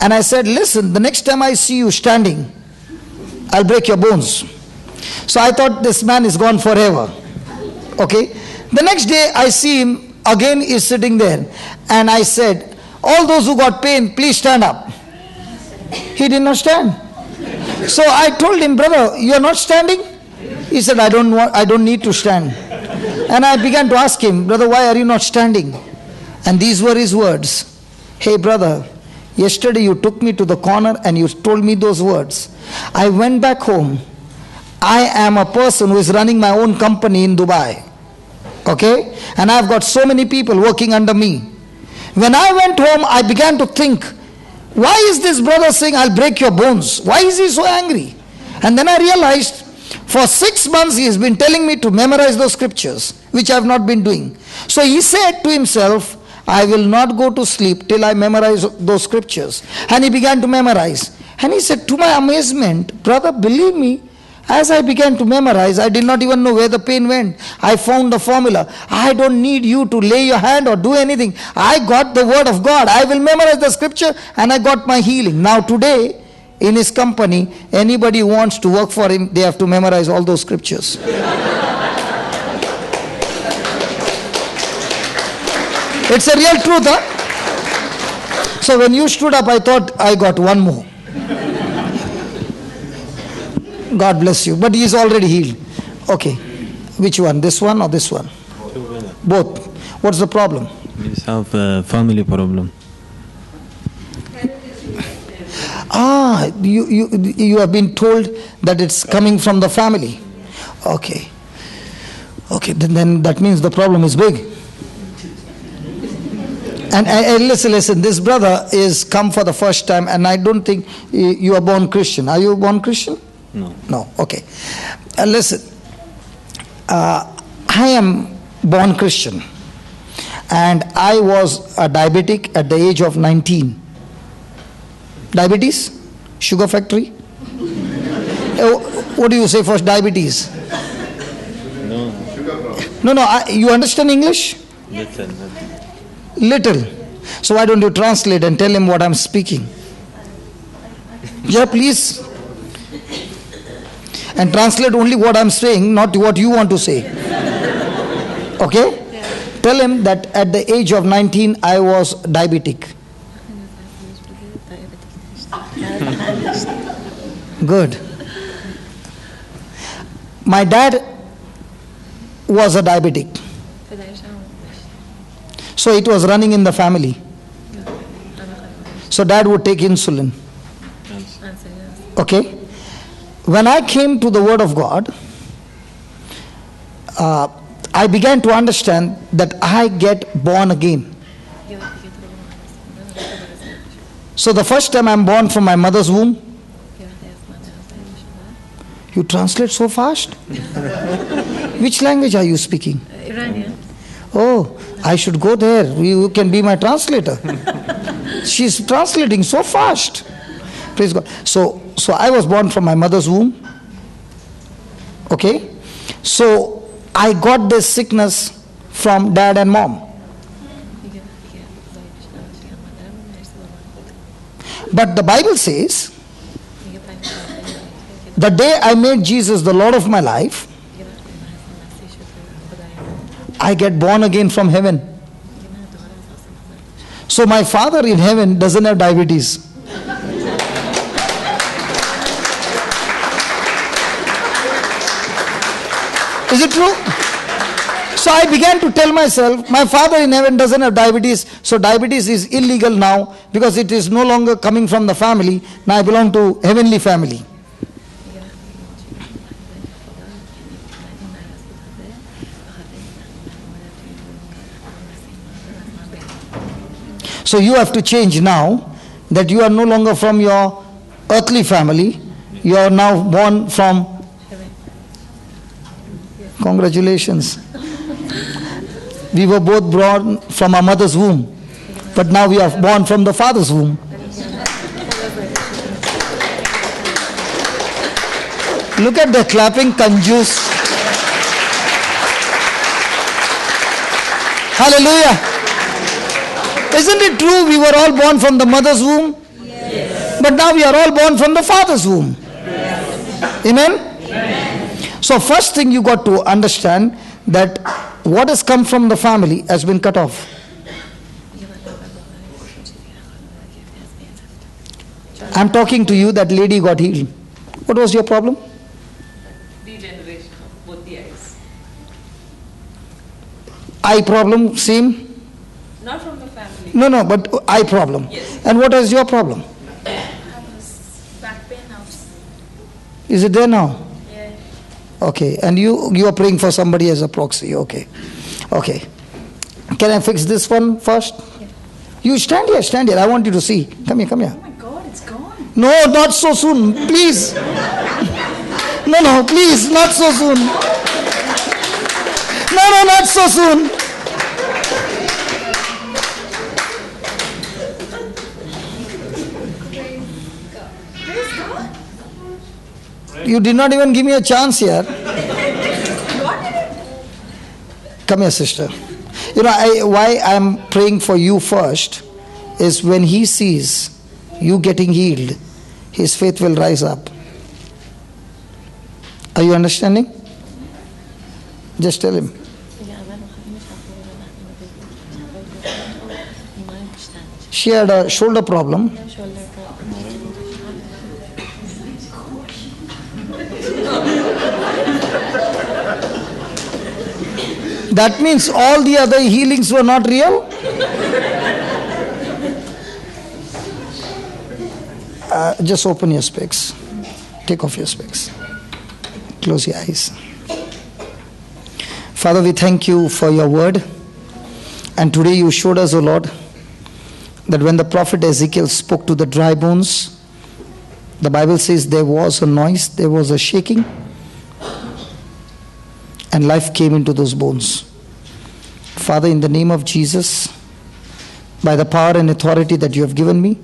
And I said, listen, the next time I see you standing, I'll break your bones. So I thought this man is gone forever. Okay. The next day I see him again, is sitting there. And I said, all those who got pain, please stand up. He did not stand. So I told him, brother, you are not standing? He said, I don't need to stand. And I began to ask him, brother, why are you not standing? And these were his words. Hey brother, yesterday you took me to the corner and you told me those words. I went back home. I am a person who is running my own company in Dubai. Okay? And I've got so many people working under me. When I went home, I began to think, why is this brother saying, I'll break your bones? Why is he so angry? And then I realized, for 6 months he has been telling me to memorize those scriptures, which I have not been doing. So he said to himself, I will not go to sleep till I memorize those scriptures. And he began to memorize. And he said, to my amazement, brother, believe me, as I began to memorize, I did not even know where the pain went. I found the formula. I don't need you to lay your hand or do anything. I got the word of God. I will memorize the scripture and I got my healing. Now today, in his company, anybody who wants to work for him, they have to memorize all those scriptures. It's a real truth, huh? So when you stood up, I thought I got one more. God bless you. But he is already healed. Okay. Which one? This one or this one? Both. What's the problem? We have a family problem. You have been told that it's coming from the family. Okay. Okay, then that means the problem is big. And listen, this brother is come for the first time, and I don't think you are born Christian. Are you born Christian? No. No, okay. Listen, I am born Christian, and I was a diabetic at the age of 19. Diabetes? Sugar factory? What do you say for diabetes? No, you understand English? Little. So why don't you translate and tell him what I'm speaking? Yeah, please. And translate only what I'm saying, not what you want to say. Okay? Yeah. Tell him that at the age of 19, I was diabetic. Good. My dad was a diabetic. So it was running in the family. So dad would take insulin. Okay? When I came to the Word of God, I began to understand that I get born again. So the first time I'm born from my mother's womb. You translate so fast? Which language are you speaking? Iranian. Oh, I should go there. You can be my translator. She's translating so fast. Praise God. So I was born from my mother's womb. Okay? So I got this sickness from dad and mom. But the Bible says, the day I made Jesus the Lord of my life, I get born again from heaven. So my father in heaven doesn't have diabetes. Is it true? So I began to tell myself, my father in heaven doesn't have diabetes, so diabetes is illegal now because it is no longer coming from the family. Now I belong to heavenly family. So you have to change now that you are no longer from your earthly family. You are now born from... Congratulations. We were both born from our mother's womb, but now we are born from the father's womb. Look at the clapping kanjus. Hallelujah. Isn't it true we were all born from the mother's womb? Yes. But now we are all born from the Father's womb. Amen? So first thing you got to understand that what has come from the family has been cut off. I'm talking to you, that lady got healed. What was your problem? Degeneration of both the eyes. Eye problem, same? Not from the family. No, but eye problem. Yes. And what is your problem? Back pain now. Is it there now? Yeah. Okay, and you are praying for somebody as a proxy. Okay. Can I fix this one first? Yeah. You stand here. I want you to see. Come here. Oh my God, it's gone. No, not so soon, please. No, please, not so soon. No, not so soon. Praise God. You did not even give me a chance here. God did it. Come here, sister. You know, why I am praying for you first is when he sees you getting healed, his faith will rise up. Are you understanding? Just tell him. She had a shoulder problem. That means all the other healings were not real? Just open your specs. Take off your specs. Close your eyes. Father, we thank you for your word. And today you showed us, O Lord, that when the prophet Ezekiel spoke to the dry bones, the Bible says there was a noise, there was a shaking, and life came into those bones. Father, in the name of Jesus, by the power and authority that you have given me,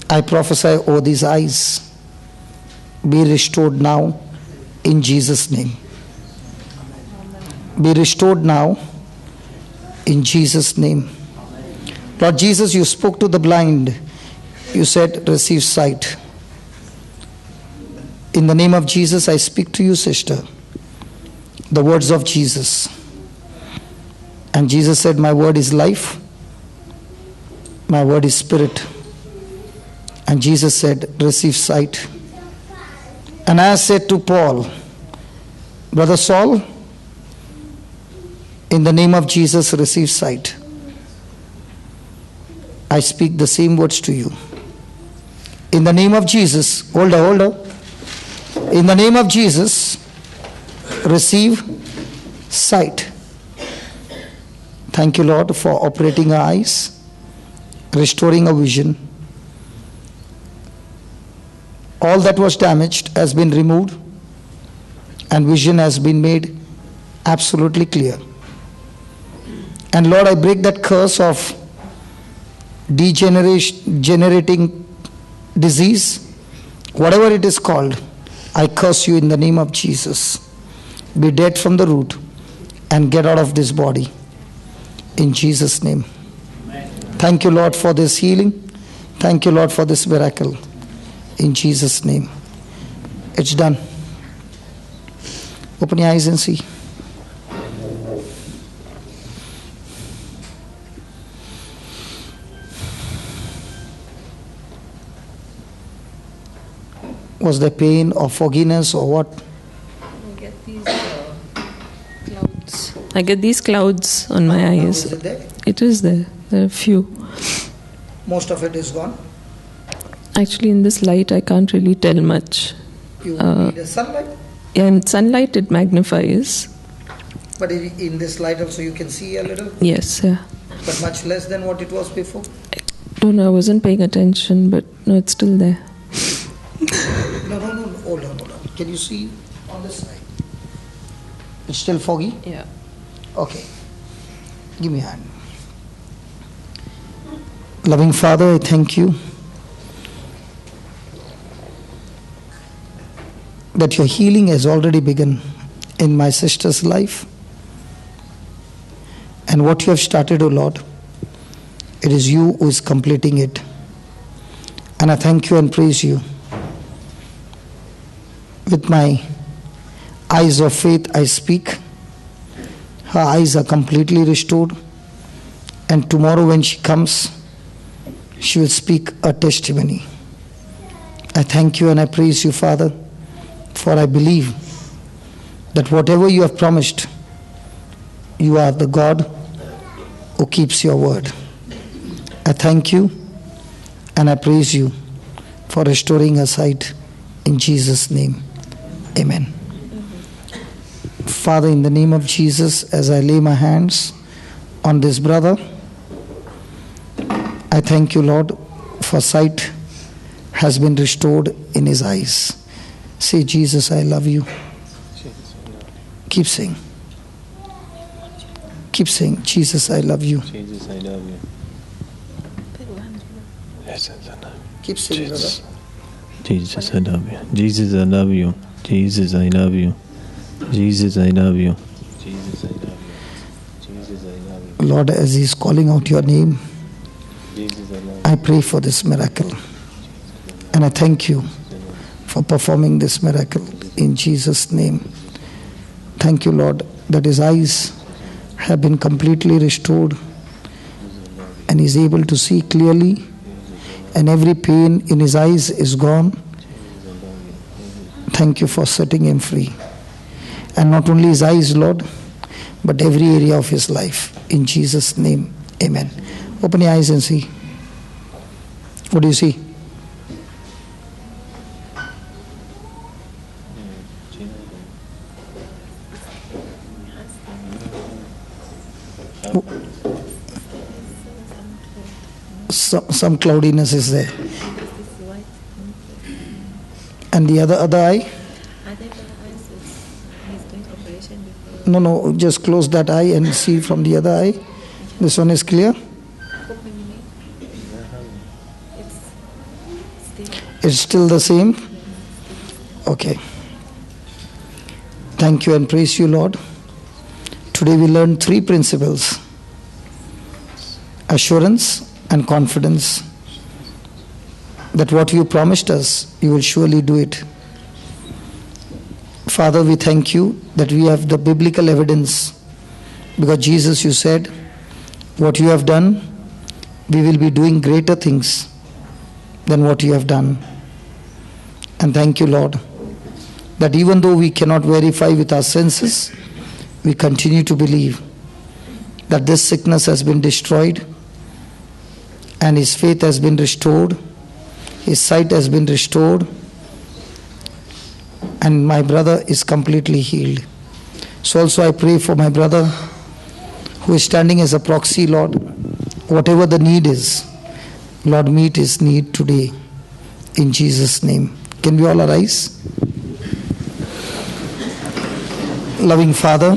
I prophesy over these eyes, be restored now in Jesus' name. Be restored now in Jesus' name. Lord Jesus, you spoke to the blind. You said, receive sight. In the name of Jesus, I speak to you, sister, the words of Jesus. And Jesus said, my word is life. My word is spirit. And Jesus said, receive sight. And I said to Paul, Brother Saul, in the name of Jesus, receive sight. I speak the same words to you. In the name of Jesus, hold on. In the name of Jesus, receive sight. Thank you, Lord, for operating our eyes, restoring our vision. All that was damaged has been removed, and vision has been made absolutely clear. And Lord, I break that curse of degenerating disease, whatever it is called. I curse you in the name of Jesus. Be dead from the root and get out of this body in Jesus' name. Amen. Thank you, Lord, for this healing. Thank you, Lord, for this miracle. In Jesus' name. It's done. Open your eyes and see. Was there pain or fogginess or what? I get these clouds. I get these clouds on my eyes. Is it there? It is there. There are a few. Most of it is gone. Actually, in this light, I can't really tell much. You need a sunlight. Yeah, in sunlight, it magnifies. But in this light also you can see a little. Yes, yeah. But much less than what it was before. Don't know, I wasn't paying attention, but no, it's still there. No. Hold on. Can you see on this side? It's still foggy? Yeah. Okay. Give me a hand. Loving Father, I thank you that your healing has already begun in my sister's life. And what you have started, O Lord, it is you who is completing it. And I thank you and praise you. With my eyes of faith, I speak. Her eyes are completely restored. And tomorrow when she comes, she will speak a testimony. I thank you and I praise you, Father, for I believe that whatever you have promised, you are the God who keeps your word. I thank you and I praise you for restoring her sight in Jesus' name. Amen. Father, in the name of Jesus, as I lay my hands on this brother, I thank you, Lord, for sight has been restored in his eyes. Say, Jesus, I love you. Keep saying. Keep saying, Jesus, I love you. Jesus, I love you. Keep saying, brother. Jesus, I love you. Jesus, I love you. Jesus, I love you. Jesus, I love you. Jesus, I love you. Jesus, I love you. Lord, as he's calling out your name, Jesus, I love you. I pray for this miracle. And I thank you for performing this miracle in Jesus' name. Thank you, Lord, that his eyes have been completely restored and he's able to see clearly, and every pain in his eyes is gone. Thank you for setting him free. And not only his eyes, Lord, but every area of his life. In Jesus' name, amen. Open your eyes and see. What do you see? Some cloudiness is there. And the other eye? No, just close that eye and see from the other eye. This one is clear? It's still the same? Okay. Thank you and praise you, Lord. Today we learned 3 principles: assurance and confidence that what you promised us, you will surely do it. Father, we thank you that we have the biblical evidence, because Jesus, you said, what you have done, we will be doing greater things than what you have done. And thank you, Lord, that even though we cannot verify with our senses, we continue to believe that this sickness has been destroyed and his faith has been restored, his sight has been restored, and my brother is completely healed. So also I pray for my brother who is standing as a proxy, Lord. Whatever the need is, Lord, meet his need today in Jesus' name. Can we all arise? Loving Father,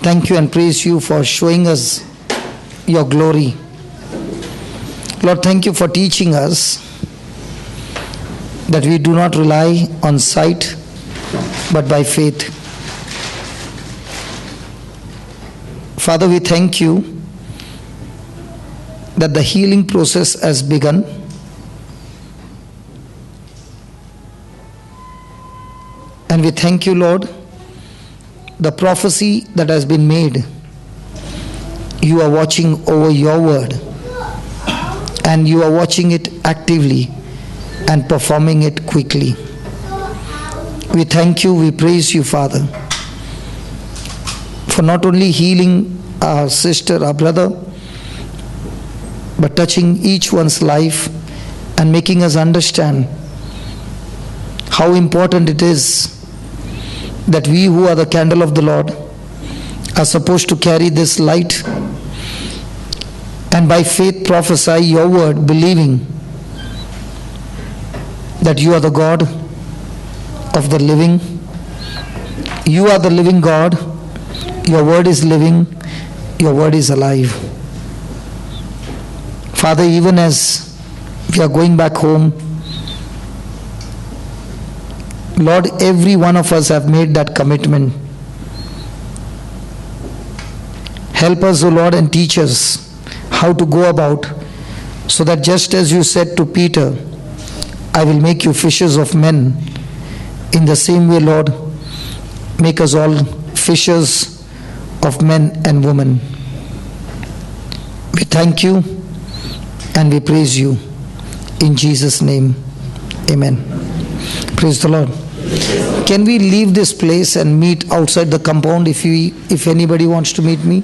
thank you and praise you for showing us your glory. Lord, thank you for teaching us that we do not rely on sight but by faith. Father, we thank you that the healing process has begun. And we thank you, Lord, the prophecy that has been made, you are watching over your word, and you are watching it actively and performing it quickly. We thank you, we praise you, Father, for not only healing our sister, our brother, but touching each one's life and making us understand how important it is that we who are the candle of the Lord are supposed to carry this light and by faith prophesy your word, believing that you are the God of the living. You are the living God. Your word is living. Your word is alive. Father, even as we are going back home, Lord, every one of us have made that commitment. Help us, O Lord, and teach us how to go about so that just as you said to Peter, I will make you fishers of men, in the same way, Lord, make us all fishers of men and women. We thank you and we praise you. In Jesus' name, amen. Praise the Lord. Can we leave this place and meet outside the compound if anybody wants to meet me?